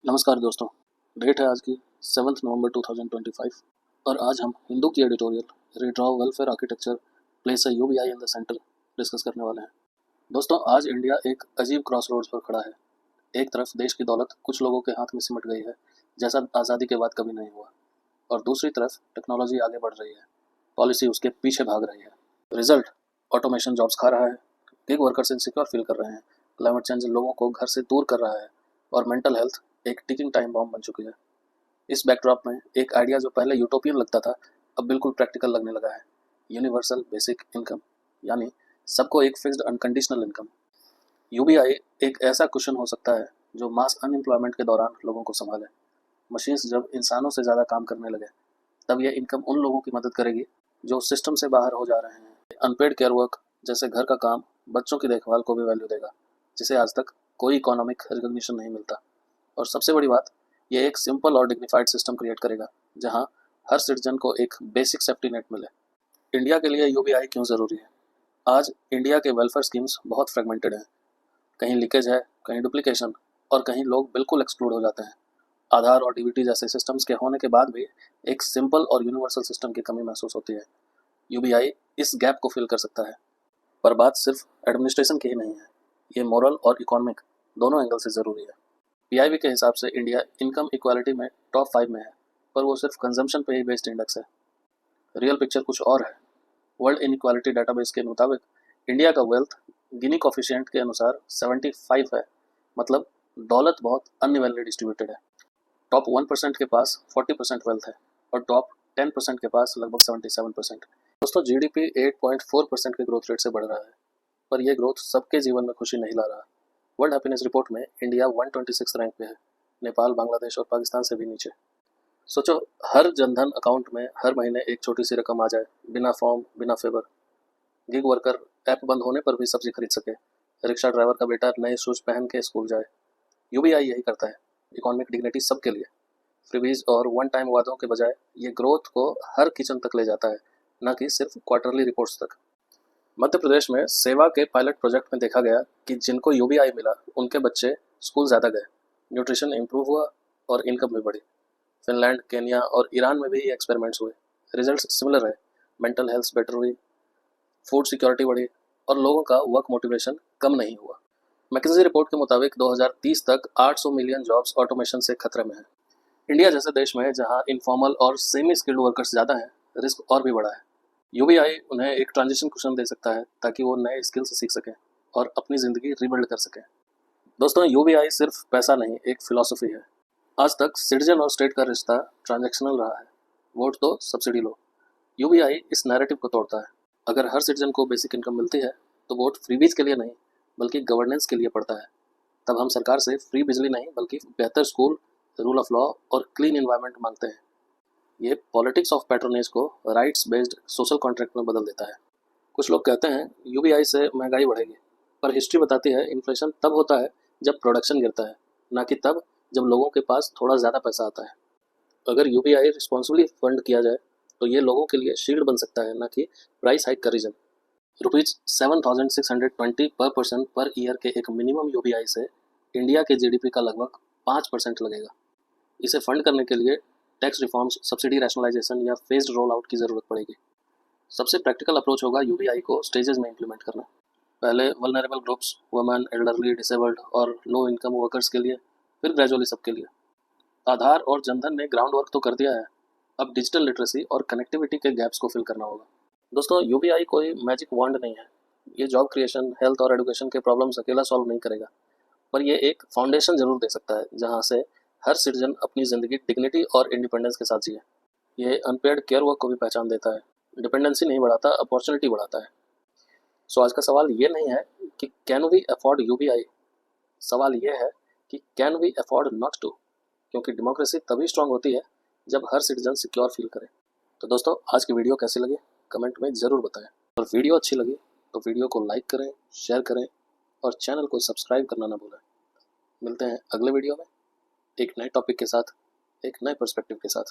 नमस्कार दोस्तों। डेट है आज की 7 नवंबर 2025 और आज हम हिंदू की editorial redraw welfare architecture place a UBI in the centre discuss करने वाले हैं। दोस्तों, आज इंडिया एक अजीब क्रॉस रोड्स पर खड़ा है। एक तरफ देश की दौलत कुछ लोगों के हाथ में सिमट गई है, जैसा आज़ादी के बाद कभी नहीं हुआ, और दूसरी तरफ टेक्नोलॉजी आगे बढ़ रही है, पॉलिसी उसके पीछे भाग रही है। रिजल्ट, ऑटोमेशन जॉब्स खा रहा है, गिग वर्कर्स इनसिक्योर फील कर रहे हैं, क्लाइमेट चेंज लोगों को घर से दूर कर रहा है, और मेंटल हेल्थ एक टिकिंग टाइम बॉम्ब बन चुकी है। इस बैकड्रॉप में एक आइडिया जो पहले यूटोपियन लगता था, अब बिल्कुल प्रैक्टिकल लगने लगा है। यूनिवर्सल बेसिक इनकम, यानी सबको एक फिक्स्ड अनकंडीशनल इनकम। यूबीआई एक ऐसा कुशन हो सकता है जो मास अनएम्प्लॉयमेंट के दौरान लोगों को संभाले। मशीन्स जब इंसानों से ज़्यादा काम करने लगे, तब यह इनकम उन लोगों की मदद करेगी जो सिस्टम से बाहर हो जा रहे हैं। अनपेड केयर वर्क जैसे घर का काम, बच्चों की देखभाल को भी वैल्यू देगा, जिसे आज तक कोई इकोनॉमिक रिकॉग्निशन नहीं मिलता। और सबसे बड़ी बात, ये एक सिंपल और डिग्निफाइड सिस्टम क्रिएट करेगा जहां हर सिटीजन को एक बेसिक सेफ्टी नेट मिले। इंडिया के लिए यूबीआई क्यों ज़रूरी है? आज इंडिया के वेलफेयर स्कीम्स बहुत फ्रेगमेंटेड हैं। कहीं लीकेज है, कहीं डुप्लीकेशन, और कहीं लोग बिल्कुल एक्सक्लूड हो जाते हैं। आधार और डीबीटी जैसे सिस्टम्स के होने के बाद भी एक सिंपल और यूनिवर्सल सिस्टम की कमी महसूस होती है। यूबीआई इस गैप को फिल कर सकता है। पर बात सिर्फ एडमिनिस्ट्रेशन की ही नहीं है, ये मोरल और इकोनॉमिक दोनों एंगल से ज़रूरी है। पीआईबी के हिसाब से इंडिया इनकम इक्वालिटी में टॉप 5 में है, पर वो सिर्फ कंजम्पशन पे ही बेस्ड इंडेक्स है। रियल पिक्चर कुछ और है। वर्ल्ड इनइक्वालिटी डाटाबेस के मुताबिक इंडिया का वेल्थ गिनी कोफिशिएंट के अनुसार 75 है, मतलब दौलत बहुत अनइवनली डिस्ट्रीब्यूटेड है। टॉप 1% के पास 40% वेल्थ है और टॉप 10% के पास लगभग 77%। दोस्तों, जीडीपी 8.4% के ग्रोथ रेट से बढ़ रहा है, पर यह ग्रोथ सबके जीवन में खुशी नहीं ला रहा। वर्ल्ड हैप्पीनेस रिपोर्ट में इंडिया 126 रैंक पे है, नेपाल, बांग्लादेश और पाकिस्तान से भी नीचे। सोचो, हर जनधन अकाउंट में हर महीने एक छोटी सी रकम आ जाए, बिना फॉर्म, बिना फेवर। गिग वर्कर ऐप बंद होने पर भी सब्जी खरीद सके, रिक्शा ड्राइवर का बेटा नए शूज पहन के स्कूल जाए। यूबीआई यही करता है, इकोनॉमिक डिग्निटी सबके लिए। फ्रीबीज और वन टाइम वादों के बजाय ये ग्रोथ को हर किचन तक ले जाता है, न कि सिर्फ क्वार्टरली रिपोर्ट्स तक। मध्य प्रदेश में सेवा के पायलट प्रोजेक्ट में देखा गया कि जिनको यूबीआई मिला उनके बच्चे स्कूल ज़्यादा गए, न्यूट्रिशन इम्प्रूव हुआ और इनकम भी बढ़ी। फिनलैंड, केन्या और ईरान में भी ये एक्सपेरिमेंट्स हुए। रिजल्ट्स सिमिलर है। मेंटल हेल्थ बेटर हुई, फूड सिक्योरिटी बढ़ी और लोगों का वर्क मोटिवेशन कम नहीं हुआ। मैकिन्जी रिपोर्ट के मुताबिक 2030 तक 800 मिलियन जॉब्स ऑटोमेशन से खतरे में हैं। इंडिया जैसे देश में जहां इनफॉर्मल और सेमी स्किल्ड वर्कर्स ज़्यादा हैं, रिस्क और भी बड़ा है। यूबीआई उन्हें एक ट्रांजिशन कुशन दे सकता है ताकि वो नए स्किल्स सीख सकें और अपनी ज़िंदगी रिबिल्ड कर सकें। दोस्तों, यूबीआई सिर्फ पैसा नहीं, एक फिलॉसफी है। आज तक सिटीजन और स्टेट का रिश्ता ट्रांजैक्शनल रहा है, वोट दो, सब्सिडी लो। यूबीआई इस नैरेटिव को तोड़ता है। अगर हर सिटीजन को बेसिक इनकम मिलती है तो वोट फ्रीबीज के लिए नहीं, बल्कि गवर्नेंस के लिए पड़ता है। तब हम सरकार से फ्री बिजली नहीं, बल्कि बेहतर स्कूल, रूल ऑफ लॉ और क्लीन एनवायरनमेंट मांगते हैं। ये पॉलिटिक्स ऑफ पैट्रोनेज को राइट्स बेस्ड सोशल कॉन्ट्रैक्ट में बदल देता है। कुछ लोग कहते हैं यूबीआई से महंगाई बढ़ेगी, पर हिस्ट्री बताती है इन्फ्लेशन तब होता है जब प्रोडक्शन गिरता है, ना कि तब जब लोगों के पास थोड़ा ज़्यादा पैसा आता है। अगर यूबीआई रिस्पॉन्सिबली फंड किया जाए तो ये लोगों के लिए शील्ड बन सकता है, ना कि प्राइस हाइक का रीजन। ₹7,620 पर पर्सन पर ईयर के एक मिनिमम यूबीआई से इंडिया के जीडीपी का लगभग 5% लगेगा। इसे फंड करने के लिए टैक्स रिफॉर्म्स, सब्सिडी रैशनलाइजेशन या फेज्ड रोल आउट की ज़रूरत पड़ेगी। सबसे प्रैक्टिकल अप्रोच होगा यूबीआई को स्टेजेस में इंप्लीमेंट करना। पहले vulnerable groups, women, elderly, disabled और लो इनकम वर्कर्स के लिए, फिर ग्रेजुअली सबके लिए। आधार और जनधन ने ग्राउंड वर्क तो कर दिया है, अब डिजिटल लिटरेसी और कनेक्टिविटी के गैप्स को फिल करना होगा। दोस्तों, यूबीआई कोई मैजिक वॉन्ड नहीं है। ये जॉब क्रिएशन, हेल्थ और एजुकेशन के प्रॉब्लम्स अकेला सॉल्व नहीं करेगा, पर ये एक फाउंडेशन जरूर दे सकता है जहाँ से हर सिटीजन अपनी ज़िंदगी डिग्निटी और इंडिपेंडेंस के साथ जिए। ये अनपेड केयर वर्क को भी पहचान देता है। डिपेंडेंसी नहीं बढ़ाता, अपॉर्चुनिटी बढ़ाता है। सो आज का सवाल ये नहीं है कि कैन वी अफोर्ड यूबीआई, सवाल ये है कि can we afford not to, क्योंकि डेमोक्रेसी तभी स्ट्रांग होती है जब हर सिटीजन सिक्योर फील करे। तो दोस्तों, आज की वीडियो कैसी लगी कमेंट में ज़रूर बताएं, और वीडियो अच्छी लगी तो वीडियो को लाइक करें, शेयर करें और चैनल को सब्सक्राइब करना ना भूलें। मिलते हैं अगले वीडियो में एक नए टॉपिक के साथ, एक नए पर्सपेक्टिव के साथ।